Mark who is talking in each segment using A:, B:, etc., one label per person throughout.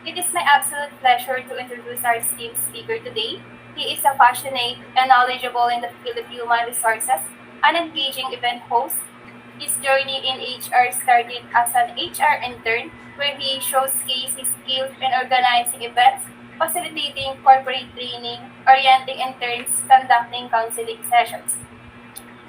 A: It is my absolute pleasure to introduce our esteemed speaker today. He is a passionate and knowledgeable in the field of human resources, an engaging event host. His journey in HR started as an HR intern, where he showcased his skills in organizing events, facilitating corporate training, orienting interns, conducting counseling sessions,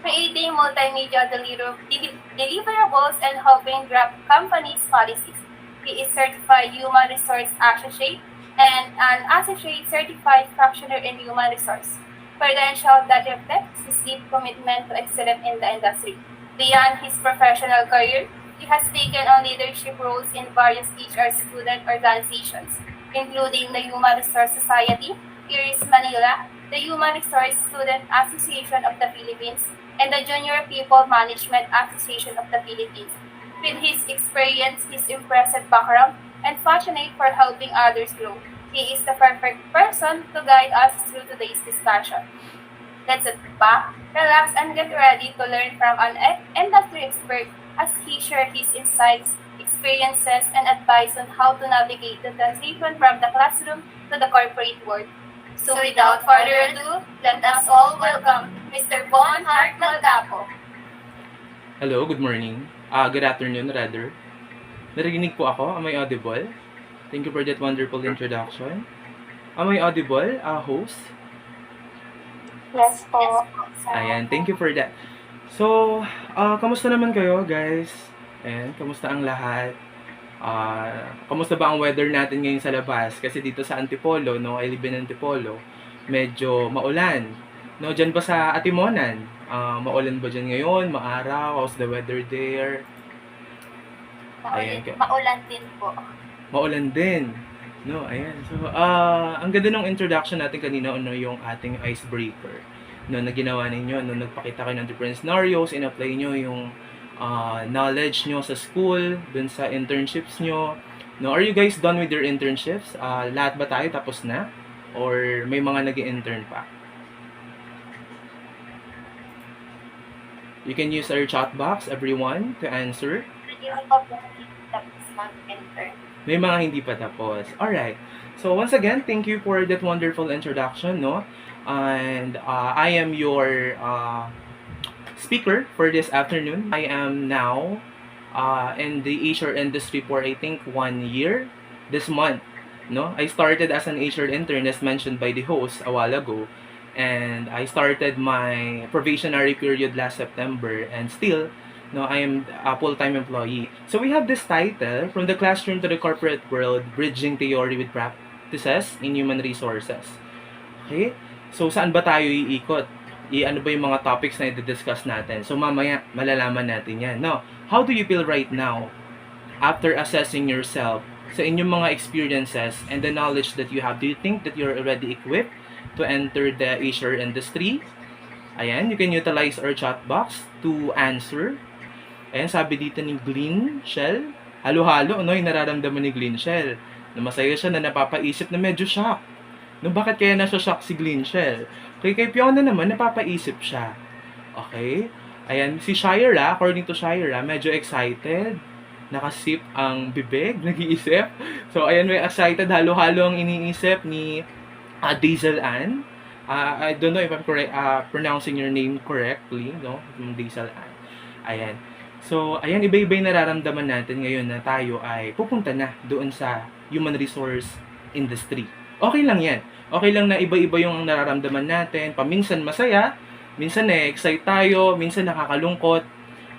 A: creating multimedia deliverables, and helping draft companies' policies. He is certified human resource associate and an associate certified practitioner in human resource, credential that reflects his deep commitment to excellence in the industry. Beyond his professional career, he has taken on leadership roles in various HR student organizations, including the Human Resource Society, IRIS Manila, the Human Resource Student Association of the Philippines, and the Junior People Management Association of the Philippines. With his experience, his impressive background, and passionate for helping others grow, he is the perfect person to guide us through today's discussion. Let's sit back, relax, and get ready to learn from an industry expert as he shares his insights, experiences, and advice on how to navigate the transition from the classroom to the corporate world. So without further ado, let us all welcome Mr. Bon Hart Malgapo.
B: Hello, good morning. Good afternoon, rather. Narinig po ako? Am I audible? Thank you for that wonderful introduction. Am I audible, host?
A: Yes po.
B: Ayan, thank you for that. So, kamusta naman kayo, guys? Ayan, kamusta ang lahat? Kamusta ba ang weather natin ngayon sa labas? Kasi dito sa Antipolo, no, I live in Antipolo, medyo maulan. No, dyan ba sa Atimonan? Maulan ba dyan ngayon? Maaraw? How's the weather there? Ayan,
A: Maulan din po.
B: maulan din. No, ayan. So, ang ganda ng introduction natin kanina, ano, yung ating icebreaker. No, na ginawa ninyo, no, nagpakita kayo ng different scenarios, in-apply nyo yung knowledge nyo sa school, dun sa internships nyo. No, are you guys done with your internships? Lahat ba tayo tapos na? Or may mga nag-intern pa? You can use our chat box, everyone, to answer.
A: Yung iba po tapos mag-intern.
B: May mga hindi pa tapos. Alright. So, once again, thank you for that wonderful introduction, no? And I am your speaker for this afternoon. I am now in the HR industry for, I think, 1 year this month, no? I started as an HR intern, as mentioned by the host a while ago. And I started my probationary period last September, and still, no, I am a full-time employee. So we have this title, From the Classroom to the Corporate World, Bridging Theory with Practices in Human Resources. Okay? So saan ba tayo iikot? Ano ba yung mga topics na i-discuss natin? So mamaya, malalaman natin yan. Now, how do you feel right now after assessing yourself sa inyong mga experiences and the knowledge that you have? Do you think that you're already equipped to enter the HR industry? Ayan, you can utilize our chat box to answer. Ayan, sabi dito ni Glenn Shell, halo-halo, no, yung nararamdaman ni Glenn Shell. Na masaya siya, na napapaisip, na medyo shock. No, bakit kaya nasa-shock si Glenn Shell? Kay Fiona naman, napapaisip siya. Okay? Ayan, si Shira, according to Shira, medyo excited. Nakasip ang bibig, nag-iisip. So, ayan, may excited, halo-halo ang iniisip ni Daisel Ann. I don't know if I'm pronouncing your name correctly, no? Daisel Ann. Ayan. So, ayan, iba-iba yung nararamdaman natin ngayon na tayo ay pupunta na doon sa human resource industry. Okay lang yan. Okay lang na iba-iba yung nararamdaman natin. Paminsan masaya, minsan na-excite tayo, minsan nakakalungkot,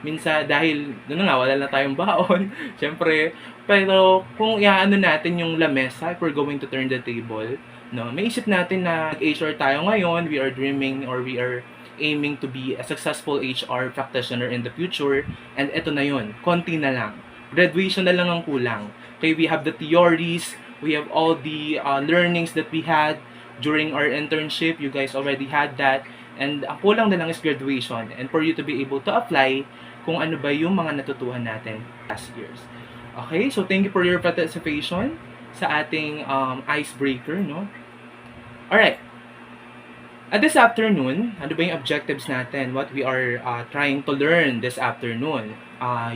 B: minsan dahil, doon nga, wala na tayong baon, syempre. Pero kung iaano natin yung lamesa, if we're going to turn the table, no, may isip natin na HR tayo ngayon, we are dreaming or we are aiming to be a successful HR practitioner in the future. And eto na yun, konti na lang. Graduation na lang ang kulang. Okay, we have the theories, we have all the learnings that we had during our internship. You guys already had that. And ang kulang na lang is graduation. And for you to be able to apply kung ano ba yung mga natutuhan natin last years. Okay, so thank you for your participation sa ating icebreaker, no? Alright. This afternoon, ano ba yung objectives natin? What we are trying to learn this afternoon?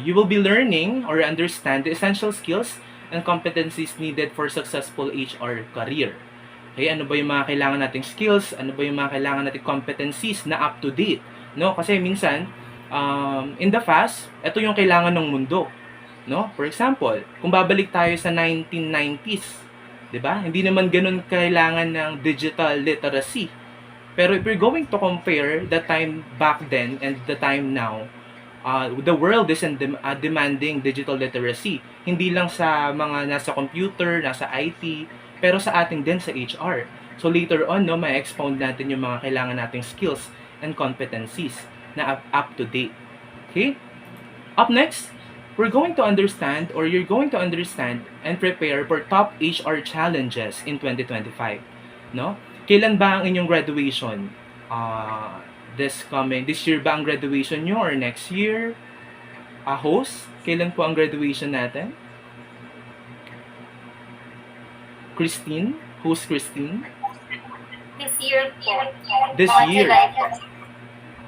B: You will be learning or understand the essential skills and competencies needed for successful HR career. Okay, ano ba yung mga kailangan nating skills? Ano ba yung mga kailangan nating competencies na up to date? No? Kasi minsan, in the past, ito yung kailangan ng mundo. No? For example, kung babalik tayo sa 1990s, 'di ba? Hindi naman ganoon kailangan ng digital literacy. Pero if you're going to compare the time back then and the time now, the world is demanding digital literacy. Hindi lang sa mga nasa computer, nasa IT, pero sa ating din sa HR. So later on, no, may expound natin yung mga kailangan nating skills and competencies na up to date. Okay? Up next, we're going to understand, or you're going to understand and prepare for top HR challenges in 2025. No? Kailan ba ang inyong graduation? This year ba ang graduation nyo or next year? Host, kailan po ang graduation natin? Christine? Who's Christine?
A: This year po.
B: This
A: Mga
B: year.
A: July po.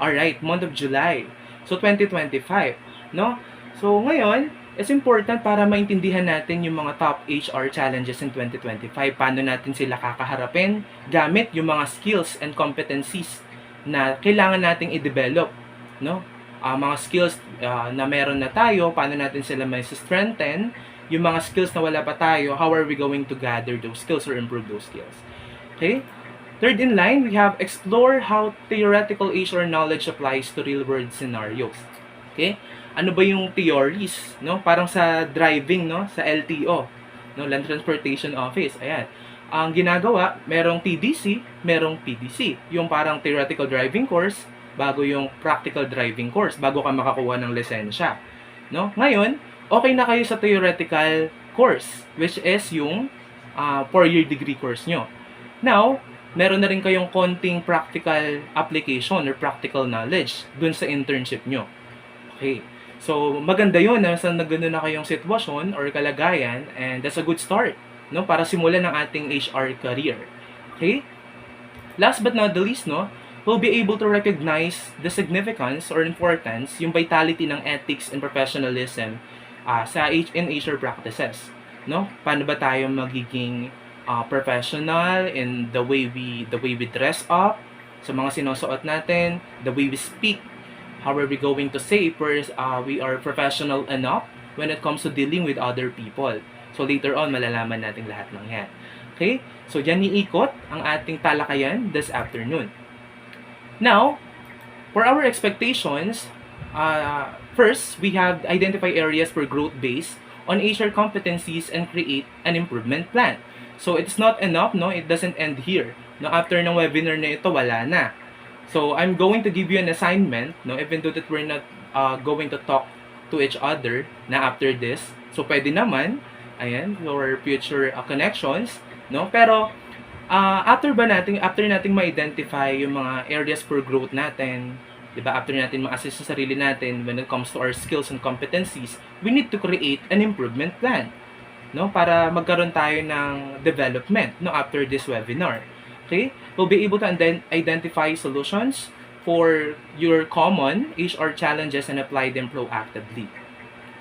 B: Alright, month of July. So, 2025. No? So, ngayon, it's important para maintindihan natin yung mga top HR challenges in 2025. Paano natin sila kakaharapin gamit yung mga skills and competencies na kailangan nating i-develop. No? Mga skills na meron na tayo, paano natin sila may strengthen. Yung mga skills na wala pa tayo, how are we going to gather those skills or improve those skills? Okay? Third in line, we have explore how theoretical HR knowledge applies to real-world scenarios. Okay? Ano ba yung theories, no? Parang sa driving, no? Sa LTO, no? Land Transportation Office. Ayan. Ang ginagawa, merong TDC, merong PDC. Yung parang theoretical driving course, bago yung practical driving course, bago ka makakuha ng lisensya. No? Ngayon, okay na kayo sa theoretical course, which is yung 4-year degree course nyo. Now, meron na rin kayong konting practical application or practical knowledge dun sa internship nyo. Okay. So, maganda yun na sa nagano na kayong sitwasyon or kalagayan, and that's a good start, no, para simulan ng ating HR career. Okay? Last but not the least, no, we'll be able to recognize the significance or importance, yung vitality ng ethics and professionalism in HR practices. No? Paano ba tayo magiging professional in the way we dress up, sa mga sinusuot natin, the way we speak, how are we going to say first we are professional enough when it comes to dealing with other people. So later on, malalaman natin lahat ng yan. Okay? So yan iikot ang ating talakayan this afternoon. Now, for our expectations, first, we have identify areas for growth based on HR competencies and create an improvement plan. So it's not enough, no? It doesn't end here. No, after ng webinar na ito, wala na. So I'm going to give you an assignment, no? Even though that we're not going to talk to each other na after this. So pwede naman, ayan, for future connections, no? Pero after nating ma-identify yung mga areas for growth natin, 'di ba? After natin ma-assess sa sarili natin when it comes to our skills and competencies, we need to create an improvement plan, no? Para magkaroon tayo ng development, no, after this webinar. Okay? We'll be able to identify solutions for your common HR challenges and apply them proactively.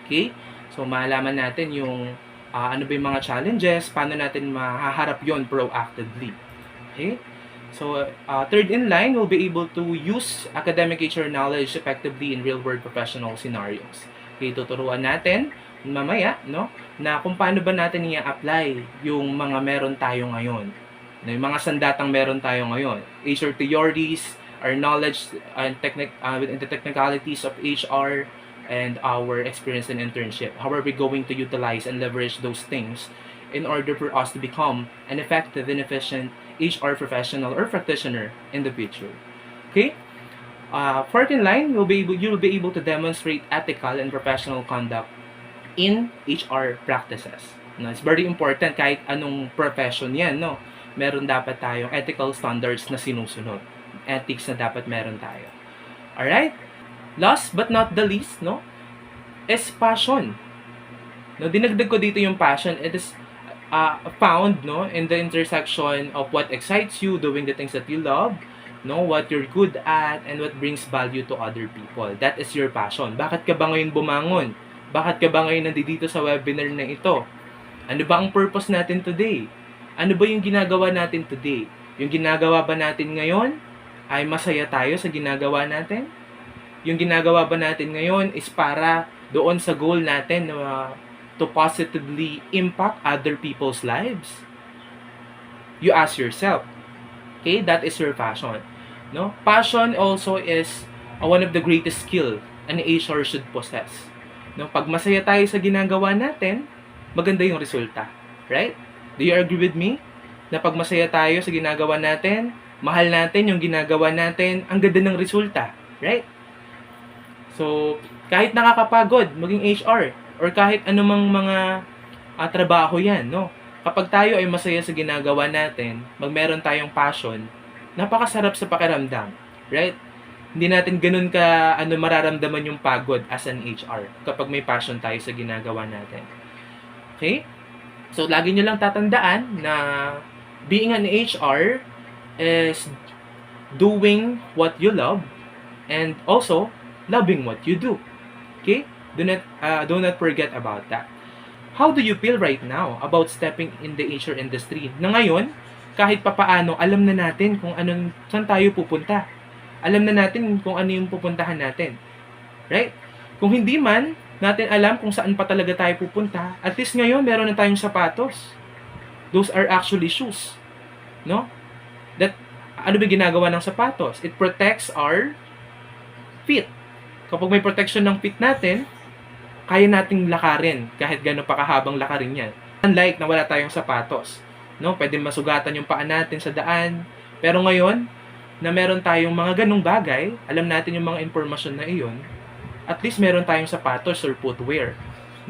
B: Okay? So malaman natin yung ano ba yung mga challenges, paano natin mahaharap yon proactively. Okay? So, third in line, we'll be able to use academic HR knowledge effectively in real-world professional scenarios. Okay, tuturuan natin mamaya, no, na kung paano ba natin i-apply yung mga meron tayo ngayon. Yung mga sandatang meron tayo ngayon. HR theories, our knowledge and the technicalities of HR, and our experience in internship. How are we going to utilize and leverage those things in order for us to become an effective and efficient HR professional or practitioner in the future? Okay? Fourth in line, you'll be able to demonstrate ethical and professional conduct in HR practices. No, it's very important kahit anong profession yan, no? Meron dapat tayong ethical standards na sinusunod. Ethics na dapat meron tayo. Alright? Last but not the least, no, is passion. No, dinagdag ko dito yung passion. It is found, no, in the intersection of what excites you, doing the things that you love, no, what you're good at, and what brings value to other people. That is your passion. Bakit ka ba ngayon bumangon? Bakit ka ba ngayon nandito sa webinar na ito? Ano ba ang purpose natin today? Ano ba yung ginagawa natin today? Yung ginagawa ba natin ngayon ay masaya tayo sa ginagawa natin? Yung ginagawa ba natin ngayon is para doon sa goal natin na to positively impact other people's lives? You ask yourself. Okay, that is your passion. No? Passion also is one of the greatest skill an HR should possess. No? Pag masaya tayo sa ginagawa natin, maganda yung resulta. Right? Do you agree with me? Na pag masaya tayo sa ginagawa natin, mahal natin yung ginagawa natin, ang ganda ng resulta. Right? So, kahit nakakapagod, maging HR, or kahit anumang mga trabaho yan, no? Kapag tayo ay masaya sa ginagawa natin, meron tayong passion, napakasarap sa pakiramdam. Right? Hindi natin ganun ka mararamdaman yung pagod as an HR kapag may passion tayo sa ginagawa natin. Okay? So, lagi nyo lang tatandaan na being an HR is doing what you love and also loving what you do. Okay? Do not forget about that. How do you feel right now about stepping in the HR industry? Na ngayon, kahit papaano, alam na natin kung saan tayo pupunta. Alam na natin kung ano yung pupuntahan natin. Right? Kung hindi man natin alam kung saan pa talaga tayo pupunta, at least ngayon meron na tayong sapatos. Those are actually shoes. No? Ano ba ginagawa ng sapatos? It protects our feet. Kapag may protection ng feet natin, kaya nating lakarin kahit gano'n pa kahabang lakarin yan. Unlike na wala tayong sapatos. No? Pwede masugatan yung paa natin sa daan. Pero ngayon, na meron tayong mga ganong bagay, alam natin yung mga impormasyon na iyon, at least meron tayong sapatos or footwear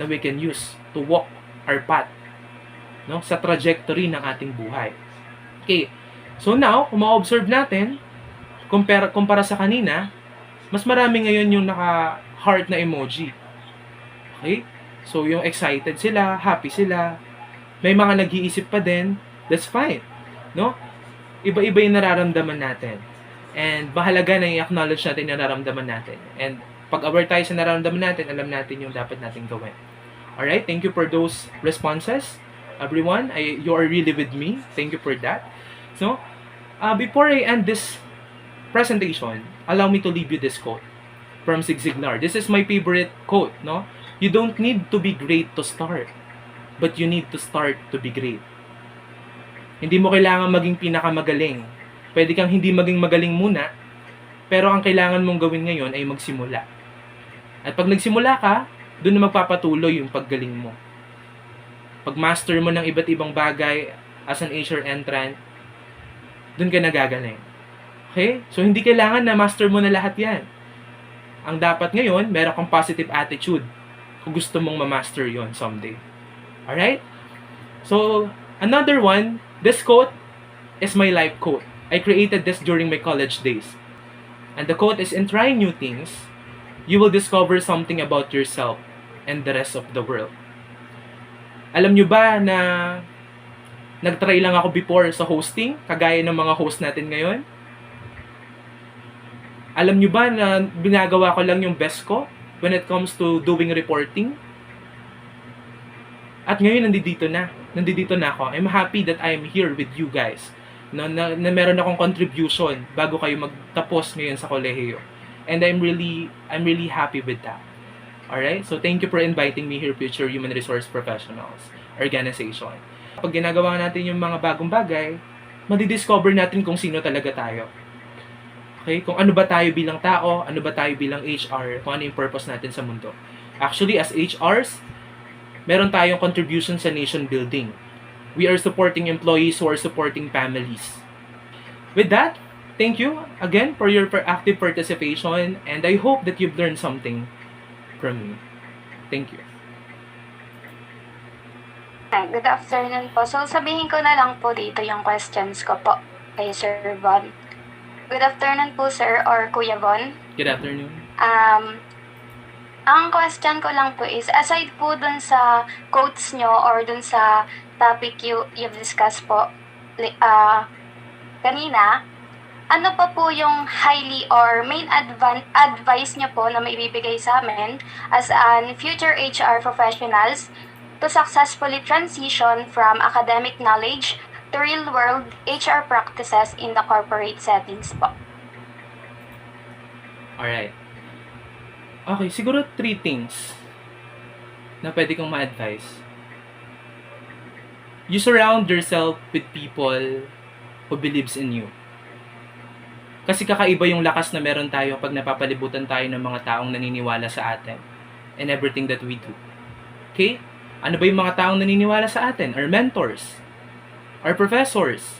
B: na we can use to walk our path, no, sa trajectory ng ating buhay. Okay. So now, kung ma-observe natin, kumpara sa kanina, mas marami ngayon yung naka-heart na emoji. Okay? So, yung excited sila, happy sila, may mga nag-iisip pa din, that's fine. No? Iba-iba yung nararamdaman natin. And mahalaga na i-acknowledge natin yung nararamdaman natin. And pag aware tayo sa nararamdaman natin, alam natin yung dapat natin gawin. Alright? Thank you for those responses. Everyone, you are really with me. Thank you for that. So, before I end this presentation, allow me to leave you this quote from Zig Ziglar. This is my favorite quote, no? You don't need to be great to start, but you need to start to be great. Hindi mo kailangan maging pinakamagaling. Pwede kang hindi maging magaling muna, pero ang kailangan mong gawin ngayon ay magsimula. At pag nagsimula ka, doon na magpapatuloy yung paggaling mo. Pag master mo ng iba't ibang bagay as an HR entrant, doon ka nagagaling. Okay? So, hindi kailangan na master mo na lahat yan. Ang dapat ngayon, meron kang positive attitude kung gusto mong ma-master yon someday. Alright? So, another one, this quote is my life quote. I created this during my college days. And the quote is, in trying new things, you will discover something about yourself and the rest of the world. Alam nyo ba na nag-try lang ako before sa hosting, kagaya ng mga host natin ngayon? Alam nyo ba na binagawa ko lang yung best ko when it comes to doing reporting? At ngayon, nandito na ako. I'm happy that I am here with you guys. Na meron akong contribution bago kayo magtapos ngayon sa kolehiyo. And I'm really happy with that. Alright? So, thank you for inviting me here, Future Human Resource Professionals Organization. Pag ginagawa natin yung mga bagong bagay, madidiscover natin kung sino talaga tayo. Okay? Kung ano ba tayo bilang tao, ano ba tayo bilang HR, kung ano yung purpose natin sa mundo. Actually, as HRs, meron tayong contribution sa nation building. We are supporting employees who are supporting families. With that, thank you again for your active participation, and I hope that you've learned something from me. Thank you.
C: Good afternoon po. So, sabihin ko na lang po dito yung questions ko po kay Sir Von. Good afternoon po, Sir, or Kuya Von.
B: Good afternoon.
C: Ang question ko lang po is, aside po dun sa quotes nyo or dun sa topic you've discussed po kanina, ano pa po yung highly or main advice nyo po na maibibigay sa amin as an future HR professionals to successfully transition from academic knowledge to real-world HR practices in the corporate settings po?
B: Alright. Okay, siguro 3 things na pwede kong ma-advise. You surround yourself with people who believes in you. Kasi kakaiba yung lakas na meron tayo pag napapalibutan tayo ng mga taong naniniwala sa atin and everything that we do. Okay? Ano ba yung mga taong naniniwala sa atin? Our mentors, our professors,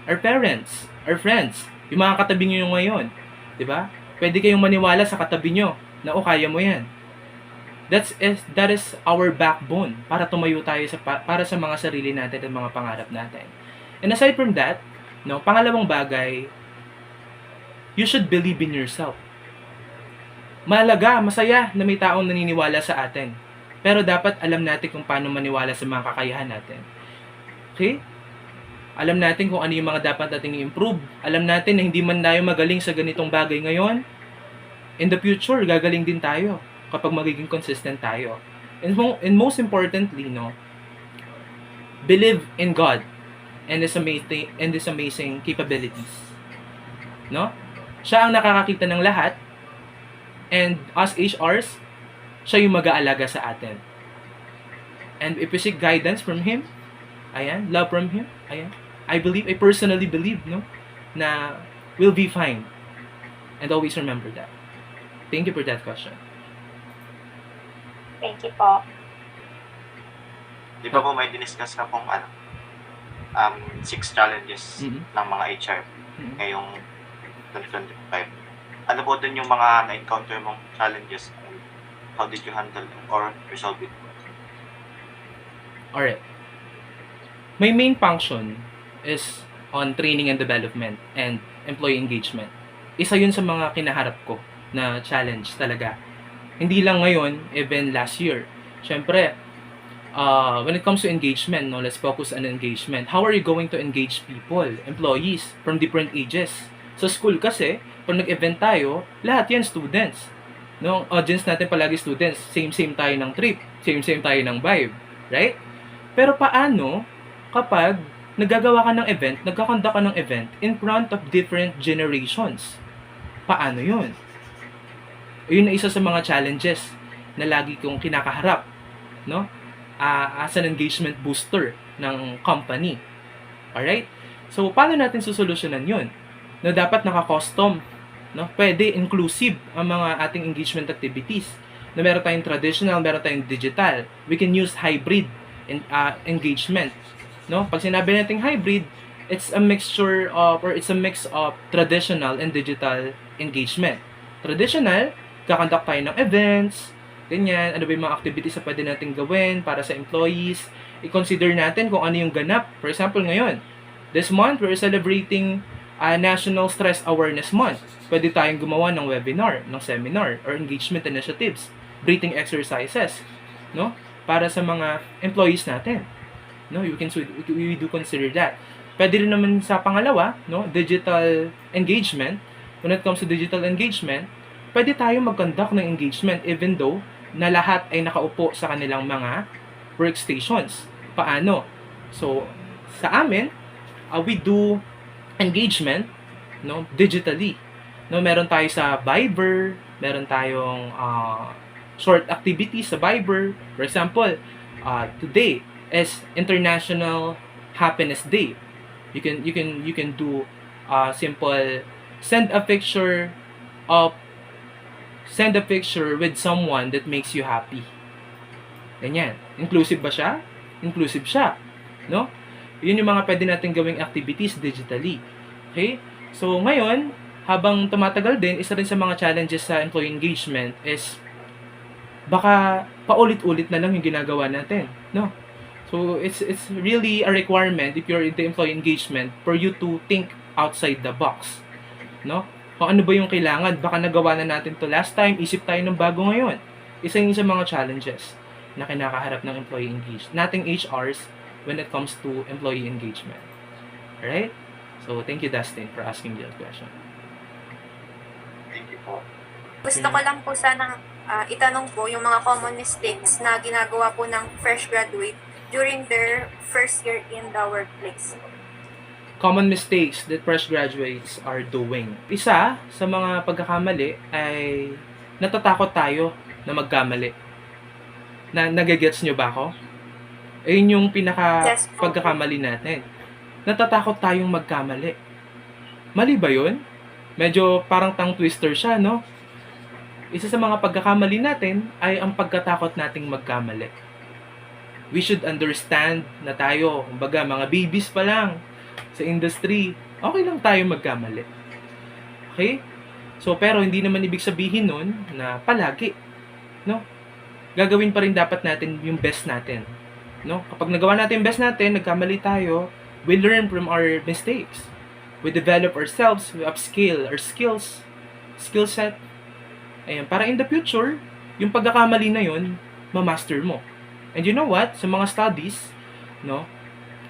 B: our parents, our friends, yung mga katabi nyo ngayon. Diba? Pwede kayong maniwala sa katabi nyo na kaya mo yan. That is our backbone para tumayo tayo para sa mga sarili natin at mga pangarap natin. And aside from that, pangalawang bagay, you should believe in yourself. Mahalaga, masaya na may taong naniniwala sa atin. Pero dapat alam natin kung paano maniwala sa mga kakayahan natin. Okay? Alam natin kung ano yung mga dapat nating i-improve. Alam natin na hindi man tayo magaling sa ganitong bagay ngayon, in the future, gagaling din tayo kapag magiging consistent tayo. And most importantly, believe in God and His amazing capabilities. No? Siya ang nakakakita ng lahat, and as HRs, siya yung mag-aalaga sa atin. And if we seek guidance from Him, love from Him, I personally believe, na we'll be fine. And always remember that. Thank you for that question.
C: Thank you po.
D: Di ba po may diniscuss na pong 6 challenges ng mga HR ngayong 2025. Ano po dun yung mga na-encounter mong challenges and how did you handle or resolve it?
B: Alright. My main function is on training and development and employee engagement. Isa yun sa mga kinaharap ko na challenge talaga. Hindi lang ngayon, even last year. Siyempre, when it comes to engagement, let's focus on engagement. How are you going to engage people, employees from different ages? Sa school kasi, pag nag-event tayo, lahat yan students. Ang audience natin palagi students. Same tayo ng trip. Same tayo ng vibe. Right? Pero paano kapag nagagawa ka ng event, nagkakonduct ka ng event in front of different generations? Paano yun? Yun na isa sa mga challenges na lagi kong kinakaharap. As an engagement booster ng company. Alright? So, paano natin susolusyonan yun? Na dapat naka-custom, pwede inclusive ang mga ating engagement activities. Na meron tayong traditional, meron tayong digital. We can use hybrid engagement. Pag sinabi natin hybrid, it's a mix of traditional and digital engagement. Traditional, kakonduct tayo ng events, ganyan, ano ba yung mga activities na pwede natin gawin para sa employees. I-consider natin kung ano yung ganap. For example, ngayon, this month, we're celebrating National Stress Awareness Month. Pwede tayong gumawa ng webinar, ng seminar, or engagement initiatives, breathing exercises, para sa mga employees natin. We do consider that. Pwede rin naman sa pangalawa, digital engagement. When it comes to digital engagement, pwede tayo mag-conduct ng engagement even though na lahat ay nakaupo sa kanilang mga workstations. Paano? So, sa amin, we do engagement digitally. Meron tayo sa Viber, meron tayong short activities sa Viber. For example, today is International Happiness Day. You can do simple send a picture with someone that makes you happy. Ganyan. Inclusive ba siya? Inclusive siya. Yun yung mga pwede natin gawing activities digitally. Okay? So, ngayon, habang tumatagal din, isa rin sa mga challenges sa employee engagement is baka paulit-ulit na lang yung ginagawa natin. So, it's really a requirement if you're into employee engagement for you to think outside the box. Kung ano ba yung kailangan, baka nagawa na natin to last time, isip tayo ng bago ngayon. Isa yun sa mga challenges na kinakaharap ng employee engagement, nating HRs when it comes to employee engagement. Alright? So, thank you, Dustin, for asking that question.
D: Thank you po.
E: Gusto ko lang po sana itanong po yung mga common mistakes na ginagawa po ng fresh graduate during their first year in the workplace.
B: Common mistakes that fresh graduates are doing. Isa sa mga pagkakamali ay natatakot tayo na magkamali. Nagagets nyo ba ako? Ayun yung
E: Yes po.
B: pagkakamali natin. Natatakot tayong magkamali. Mali ba yun? Medyo parang tongue twister siya, no? Isa sa mga pagkakamali natin ay ang pagkatakot nating magkamali. We should understand na tayo, kumbaga mga babies pa lang sa industry, okay lang tayo magkamali. Okay? So, pero hindi naman ibig sabihin nun na palagi, no? Gagawin pa rin dapat natin yung best natin, no? Kapag nagawa natin yung best natin, nagkamali tayo, we learn from our mistakes. We develop ourselves, we upscale our skill set. Ayan, para in the future, yung pagkakamali na yun, ma-master mo. And you know what? Sa mga studies, no?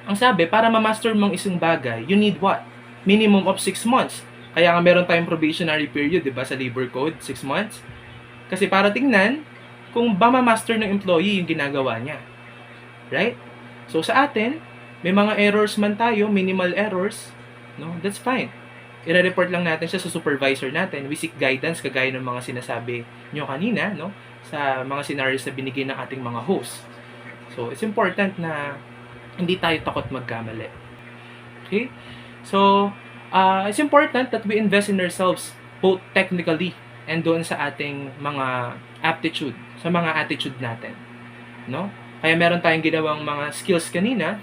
B: Ang sabi, para ma-master mong isang bagay, you need what? Minimum of 6 months. Kaya nga meron tayong probationary period, di ba, sa labor code, 6 months. Kasi para tingnan kung ba ma-master ng employee yung ginagawa niya. Right? So sa atin, may mga errors man tayo, minimal errors, no? That's fine. I-report lang natin siya sa supervisor natin. We seek guidance, kagaya ng mga sinasabi nyo kanina, no? Sa mga scenarios na binigay ng ating mga hosts. So, it's important na hindi tayo takot magkamali. Okay? So, it's important that we invest in ourselves both technically and doon sa ating mga aptitude, sa mga attitude natin. No? Kaya meron tayong ginawang mga skills kanina.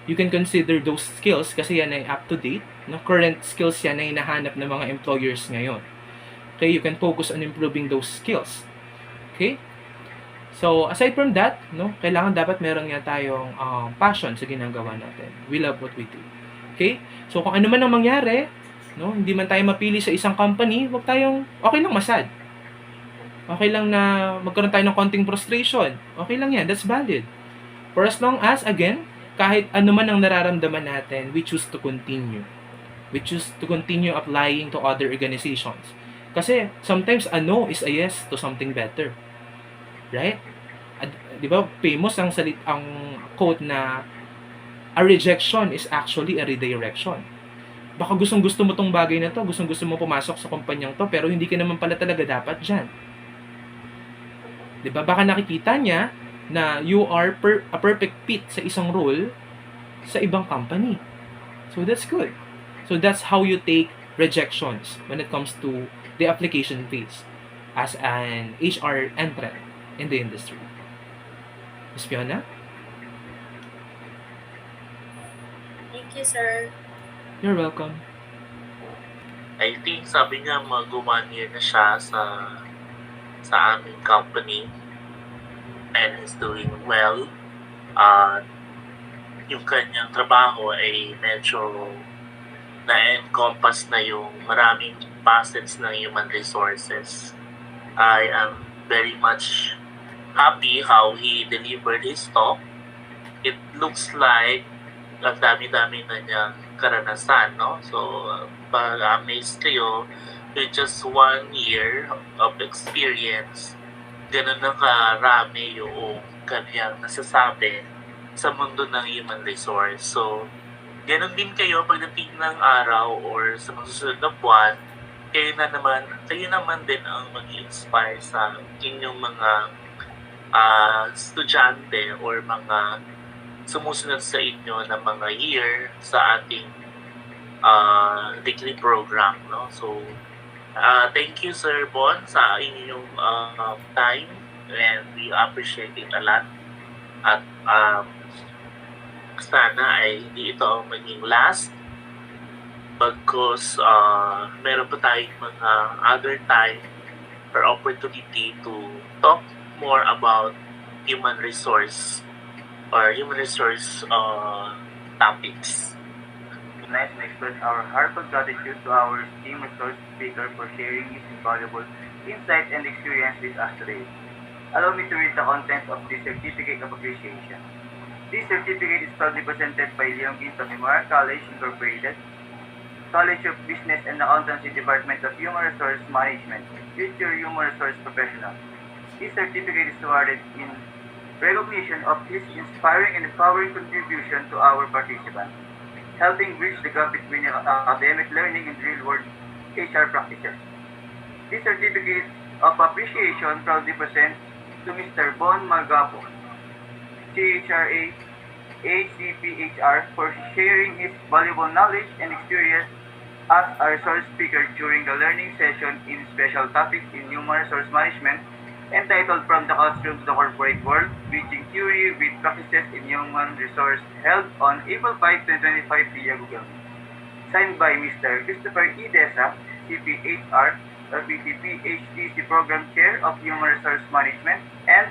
B: You can consider those skills kasi yan ay up to date. No? Current skills yan ay hinahanap ng mga employers ngayon. Okay? You can focus on improving those skills. Okay? So, aside from that, no, kailangan dapat meron nga tayong passion sa ginagawa natin. We love what we do. Okay? So, kung ano man ang mangyari, no, hindi man tayo mapili sa isang company, okay lang masad. Okay lang na magkaroon tayo ng konting frustration. Okay lang yan. That's valid. For as long as, again, kahit ano man ang nararamdaman natin, we choose to continue. We choose to continue applying to other organizations. Kasi, sometimes a no is a yes to something better. Right? Di ba, famous ang quote na a rejection is actually a redirection. Baka gustong-gusto mo tong bagay na to, gustong-gusto mo pumasok sa kumpanyang to, pero hindi ka naman pala talaga dapat dyan. Di ba? Baka nakikita niya na you are a perfect fit sa isang role sa ibang company. So that's good. So that's how you take rejections when it comes to the application phase as an HR entrant in the industry. Ms. Fiona?
E: Thank you, sir.
B: You're welcome.
F: I think sabi niya mag-1 year na siya sa aming company and is doing well. Yung kanyang trabaho ay medyo na-encompass na yung maraming facets ng human resources. I am very much happy how he delivered his talk. It looks like ang dami-dami na niyang karanasan, no? So, pag-amazed kayo with just 1 year of experience, ganun na karami yung kanyang nasasabi sa mundo ng human resource. So, ganun din kayo pagdating ng araw or sa mga susunod na buwan, kayo naman din ang mag-inspire sa inyong mga estudyante or mga sumusunod sa inyo na mga year sa ating degree program, no? So, thank you, Sir Bon, sa inyong time, and we appreciate it a lot. At sana ay hindi ito ang maging last, bagkus meron pa tayong mga other time or opportunity to talk more about human resource topics.
G: Nice and express our heartfelt gratitude to our team resource speaker for sharing his invaluable insight and experience with us today. Allow me to read the content of this certificate of appreciation. This certificate is proudly presented by Leon Quinto Memorial College Incorporated, College of Business and Accountancy Department of Human Resource Management, future human resource professional. This certificate is awarded in recognition of his inspiring and empowering contribution to our participants, helping bridge the gap between academic learning and real-world HR practices. This certificate of appreciation proudly presents to Mr. Bon Malgapo, CHRA HCPHR, for sharing his valuable knowledge and experience as a resource speaker during the learning session in special topics in human resource management entitled From the Classroom to the Corporate World, Bridging Theory with Practices in Human Resource, held on April 5, 2025 via Google Meet. Signed by Mr. Christopher E. Desa, CPHR, LPT PhD Program Chair of Human Resource Management, and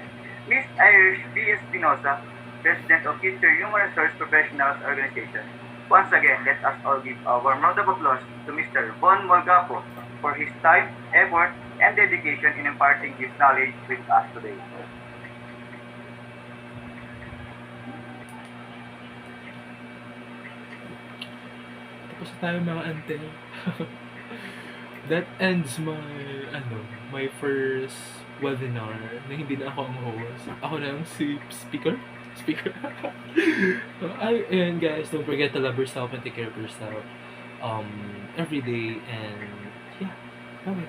G: Ms. Irish B. Espinosa, President of Future Human Resource Professionals Organization. Once again, let us all give a warm round of applause to Mr. Bon Molgapo for his time, effort, and dedication in imparting his knowledge with us today.
B: Tapos na tayo mga ante. That ends my first webinar na hindi na ako ang host. Ako na ang speaker. And guys, don't forget to love yourself and take care of yourself every day. And yeah, bye.